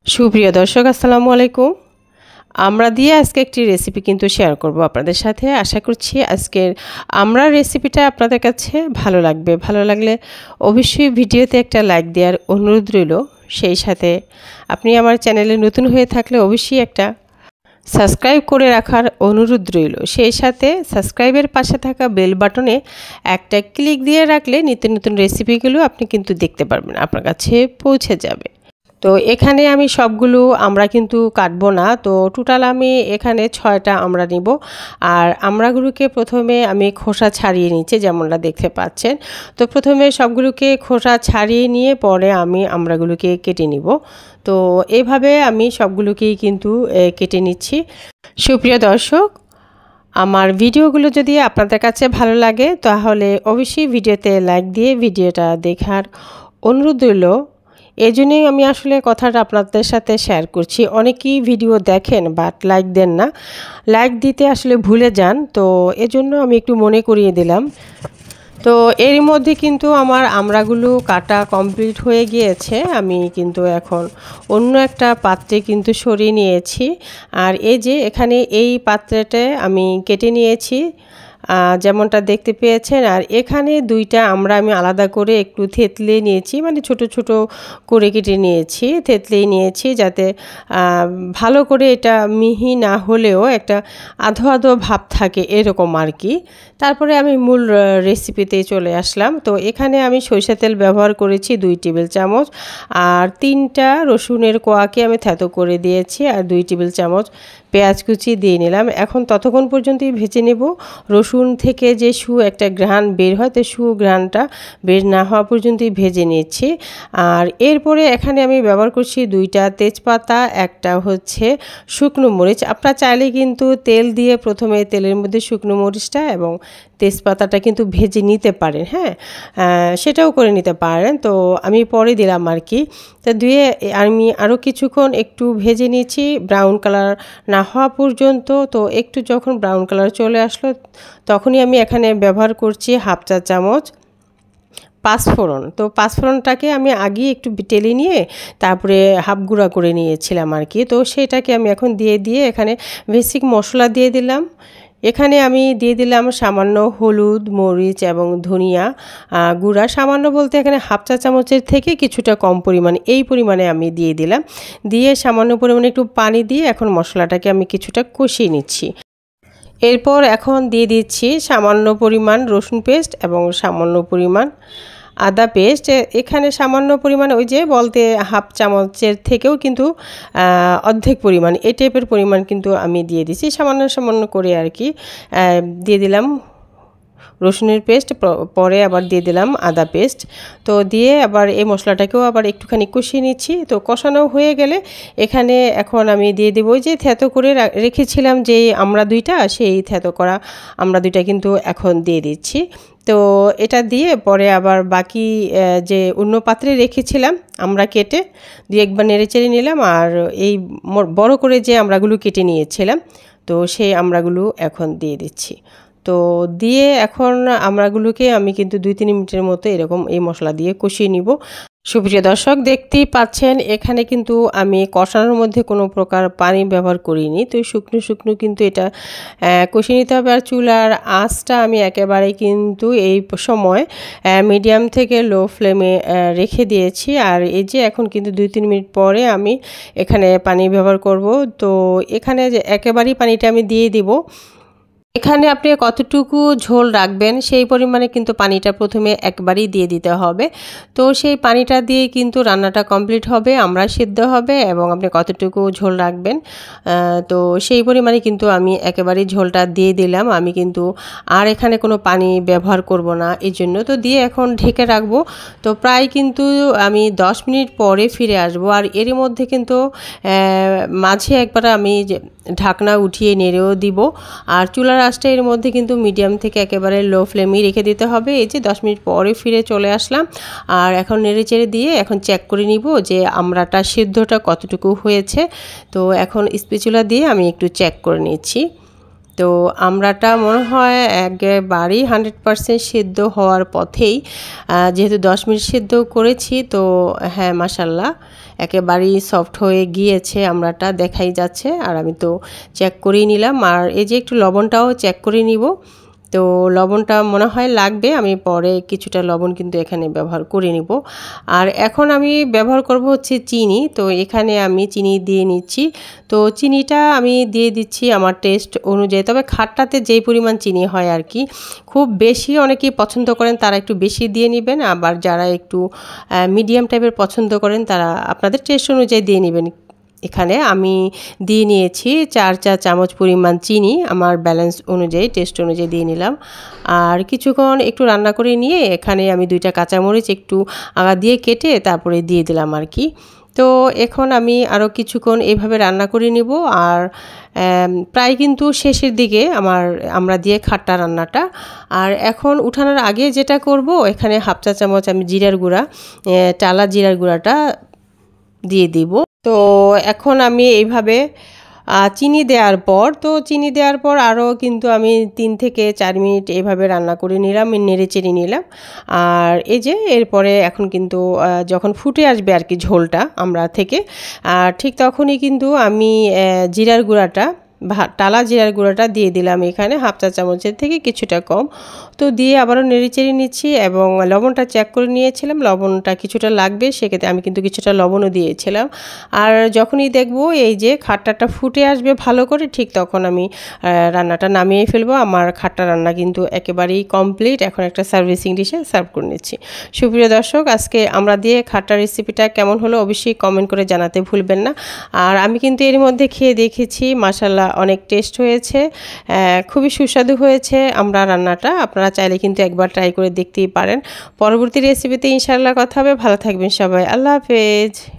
সুপ্রিয় দর্শক আসসালামু আলাইকুম। আমরা দিয়ে আজকে একটি রেসিপি কিন্তু শেয়ার করব আপনাদের সাথে। আশা করছি আজকের আমরা রেসিপিটা আপনাদের কাছে ভালো লাগবে। ভালো লাগলে অবশ্যই ভিডিওতে একটা লাইক দেওয়ার অনুরোধ রইল। সেই সাথে আপনি আমার চ্যানেলে নতুন হয়ে থাকলে অবশ্যই একটা সাবস্ক্রাইব করে রাখার অনুরোধ রইল। সেই সাথে সাবস্ক্রাইবের পাশে থাকা বেল বাটনে একটা ক্লিক দিয়ে রাখলে নিত্য নতুন রেসিপিগুলো আপনি কিন্তু দেখতে পারবেন, আপনার কাছে পৌঁছে যাবে। তো এখানে আমি সবগুলো আমরা কিন্তু কাটবো না, তো টোটাল আমি এখানে 6টা আমরা নিব। আর আমড়াগুলোকে প্রথমে আমি খোসা ছাড়িয়ে নিচ্ছি, যেমনটা দেখতে পাচ্ছেন। তো প্রথমে সবগুলোকে খোসা ছাড়িয়ে নিয়ে পরে আমি আমড়াগুলোকে কেটে নিব। তো এইভাবে আমি সবগুলোকেই কিন্তু কেটে নিচ্ছি। সুপ্রিয় দর্শক, আমার ভিডিওগুলো যদি আপনাদের কাছে ভালো লাগে তাহলে অবশ্যই ভিডিওতে লাইক দিয়ে ভিডিওটা দেখার অনুরোধ রইল। এই জন্যই আমি আসলে কথাটা আপনাদের সাথে শেয়ার করছি। অনেকেই ভিডিও দেখেন বাট লাইক দেন না, লাইক দিতে আসলে ভুলে যান। তো এজন্য আমি একটু মনে করিয়ে দিলাম। তো এর মধ্যে কিন্তু আমার আমড়াগুলো কাটা কমপ্লিট হয়ে গিয়েছে। আমি কিন্তু এখন অন্য একটা পাত্রে কিন্তু সরিয়ে নিয়েছি। আর এই যে এখানে এই পাত্রটায় আমি কেটে নিয়েছি যেমনটা দেখতে পেয়েছেন। আর এখানে দুইটা আমরা আমি আলাদা করে একটু থেতলে নিয়েছি, মানে ছোট ছোট করে কেটে নিয়েছি, থেতলে নিয়েছি যাতে ভালো করে এটা মিহি না হলেও একটা আধো আধো ভাব থাকে এরকম আর কি। তারপরে আমি মূল রেসিপিতে চলে আসলাম। তো এখানে আমি সরিষা তেল ব্যবহার করেছি 2 টেবিল চামচ, আর 3টা রসুনের কোয়াকে আমি থেতো করে দিয়েছি, আর 2 টেবিল চামচ পেঁয়াজ কুচি দিয়ে নিলাম। এখন ততক্ষণ পর্যন্তই ভেজে নেব। রসুন থেকে যে একটা ঘ্রাণ বের হয়, তো ঘ্রাণটা বের না হওয়া পর্যন্তই ভেজে নিচ্ছি। আর এরপরে এখানে আমি ব্যবহার করছি 2টা তেজপাতা, একটা হচ্ছে শুকনো মরিচ। আপনারা চাইলে কিন্তু তেল দিয়ে প্রথমে তেলের মধ্যে শুকনো মরিচটা এবং তেজপাতাটা কিন্তু ভেজে নিতে পারেন, হ্যাঁ, সেটাও করে নিতে পারেন। তো আমি পরে দিলাম আর কি। তো দিয়ে আমি আরও কিছুক্ষণ একটু ভেজে নিয়েছি ব্রাউন কালার না হওয়া পর্যন্ত। তো একটু যখন ব্রাউন কালার চলে আসলো তখনই আমি এখানে ব্যবহার করছি 1/2 চা চামচ পাঁচফোড়ন। তো পাঁচফোড়নটাকে আমি আগে একটু টেলে নিয়ে তারপরে হাফ গুঁড়া করে নিয়েছিলাম আর কি। তো সেটাকে আমি এখন দিয়ে এখানে বেসিক মশলা দিয়ে দিলাম। এখানে আমি দিয়ে দিলাম সামান্য হলুদ, মরিচ এবং ধনিয়া গুঁড়া। সামান্য বলতে এখানে 1/2 চা চামচের থেকে কিছুটা কম পরিমাণে, এই পরিমাণে আমি দিয়ে দিলাম। দিয়ে সামান্য পরিমাণে একটু পানি দিয়ে এখন মশলাটাকে আমি কিছুটা কষিয়ে নিচ্ছি। এরপর এখন দিয়ে দিচ্ছি সামান্য পরিমাণ রসুন পেস্ট এবং সামান্য পরিমাণ আদা পেস্ট। এখানে সামান্য পরিমাণ ওই যে বলতে 1/2 চামচের থেকেও কিন্তু অর্ধেক পরিমাণ এই টাইপের পরিমাণ কিন্তু আমি দিয়ে দিচ্ছি, সামান্য সামান্য করে আর কি। দিয়ে দিলাম রসুনের পেস্ট, পরে আবার দিয়ে দিলাম আদা পেস্ট। তো দিয়ে আবার এই মশলাটাকেও আবার একটুখানি কষিয়ে নিচ্ছি। তো কষানো হয়ে গেলে এখানে এখন আমি দিয়ে দেবো যে থেতো করে রেখেছিলাম যে আমরা 2টা, সেই থেতো করা আমরা 2টা কিন্তু এখন দিয়ে দিচ্ছি। তো এটা দিয়ে পরে আবার বাকি যে অন্য পাত্রে রেখেছিলাম আমরা কেটে দিয়ে একবার নেড়েচেড়ে নিলাম। আর এই বড় করে যে আমড়াগুলো কেটে নিয়েছিলাম, তো সেই আমড়াগুলো এখন দিয়ে দিচ্ছি। তো দিয়ে এখন আমড়াগুলোকে আমি কিন্তু 2-3 মিনিটের মতো এরকম এই মশলা দিয়ে কষিয়ে নিব। সুপ্রিয় দর্শক, দেখতেই পাচ্ছেন এখানে কিন্তু আমি কষানোর মধ্যে কোনো প্রকার পানি ব্যবহার করিনি। তো শুকনো শুকনো কিন্তু এটা কষিয়ে নিতে হবে। আর চুলার আঁচটা আমি একেবারে কিন্তু এই সময় মিডিয়াম থেকে লো ফ্লেমে রেখে দিয়েছি। আর এই যে এখন কিন্তু 2-3 মিনিট পরে আমি এখানে পানি ব্যবহার করব। তো এখানে যে একেবারেই পানিটা আমি দিয়ে দিব। এখানে আপনি কতটুকু ঝোল রাখবেন সেই পরিমাণে কিন্তু পানিটা প্রথমে একবারই দিয়ে দিতে হবে। তো সেই পানিটা দিয়ে কিন্তু রান্নাটা কমপ্লিট হবে, আমরা সিদ্ধ হবে, এবং আপনি কতটুকু ঝোল রাখবেন তো সেই পরিমাণে কিন্তু আমি একেবারেই ঝোলটা দিয়ে দিলাম। আমি কিন্তু আর এখানে কোনো পানি ব্যবহার করব না এই জন্য। তো দিয়ে এখন ঢেকে রাখবো। তো প্রায় কিন্তু আমি 10 মিনিট পরে ফিরে আসব। আর এরই মধ্যে কিন্তু মাঝে একবার আমি ঢাকনা উঠিয়ে নেড়েও দিব। আর চুলার আঁচটা এর মধ্যে কিন্তু মিডিয়াম থেকে একেবারে লো ফ্লেমেই রেখে দিতে হবে। এই যে 10 মিনিট পরে ফিরে চলে আসলাম। আর এখন নেড়েচেড়ে দিয়ে এখন চেক করে নিব যে আমড়াটা সিদ্ধটা কতটুকু হয়েছে। তো এখন স্প্যাচুলা দিয়ে আমি একটু চেক করে নিচ্ছি। তো আমড়াটা মনে হয় একেবারেই 100% সিদ্ধ হওয়ার পথেই, যেহেতু 10 মিনিট সিদ্ধ করেছি। তো হ্যাঁ, মাশাল্লাহ একেবারেই সফট হয়ে গিয়েছে, আমড়াটা দেখাই যাচ্ছে। আর আমি তো চেক করেই নিলাম, আর এই যে একটু লবণটাও চেক করে নিব। তো লবণটা মনে হয় লাগবে, আমি পরে কিছুটা লবণ কিন্তু এখানে ব্যবহার করে নিব। আর এখন আমি ব্যবহার করব হচ্ছে চিনি। তো এখানে আমি চিনি দিয়ে নিচ্ছি। তো চিনিটা আমি দিয়ে দিচ্ছি আমার টেস্ট অনুযায়ী, তবে খাট্টাতে যেই পরিমাণ চিনি হয় আর কি, খুব বেশি অনেকেই পছন্দ করেন তারা একটু বেশি দিয়ে নেবেন, আবার যারা একটু মিডিয়াম টাইপের পছন্দ করেন তারা আপনাদের টেস্ট অনুযায়ী দিয়ে নেবেন। এখানে আমি দিয়ে নিয়েছি 4 চা চামচ পরিমাণ চিনি, আমার ব্যালেন্স অনুযায়ী টেস্ট অনুযায়ী দিয়ে নিলাম। আর কিছুক্ষণ একটু রান্না করে নিয়ে এখানে আমি 2টা কাঁচামরিচ একটু আগা দিয়ে কেটে তারপরে দিয়ে দিলাম আর কি। তো এখন আমি আরও কিছুক্ষণ এইভাবে রান্না করে নিব। আর প্রায় কিন্তু শেষের দিকে আমরা দিয়ে খাট্টা রান্নাটা। আর এখন উঠানোর আগে যেটা করব, এখানে 1/2 চা চামচ আমি জিরার গুঁড়া, টালা জিরার গুঁড়াটা দিয়ে দিব। তো এখন আমি এইভাবে চিনি দেওয়ার পর আরও কিন্তু আমি 3 থেকে 4 মিনিট এইভাবে রান্না করে নিলাম, নেড়ে চেড়ে নিলাম। আর এই যে এরপরে এখন কিন্তু যখন ফুটে আসবে আর কি ঝোলটা আমরা থেকে, ঠিক তখনই কিন্তু আমি জিরার গুঁড়াটা, টালা জিরার গুঁড়াটা দিয়ে দিলাম এখানে 1/2 চা চামচের থেকে কিছুটা কম। তো দিয়ে আবারও নেড়েচেড়ে নিচ্ছি, এবং লবণটা চেক করে নিয়েছিলাম, লবণটা কিছুটা লাগবে, সেক্ষেত্রে আমি কিন্তু কিছুটা লবণও দিয়েছিলাম। আর যখনই দেখব এই যে খাট্টাটা ফুটে আসবে ভালো করে, ঠিক তখন আমি রান্নাটা নামিয়ে ফেলবো। আমার খাট্টা রান্না কিন্তু একেবারেই কমপ্লিট। এখন একটা সার্ভিসিং ডিশে সার্ভ করে নিচ্ছি। সুপ্রিয় দর্শক, আজকে আমরা দিয়ে খাট্টা রেসিপিটা কেমন হলো অবশ্যই কমেন্ট করে জানাতে ভুলবেন না। আর আমি কিন্তু এর মধ্যে খেয়ে দেখেছি, মাশাআল্লাহ অনেক টেস্ট হয়েছে, খুবই সুস্বাদু হয়েছে আমরা রান্নাটা। আপনারা চাইলে কিন্তু একবার ট্রাই করে দেখতেই পারেন। পরবর্তী রেসিপিতে ইনশাআল্লাহ কথা হবে। ভালো থাকবেন সবাই, আল্লাহ হাফেজ।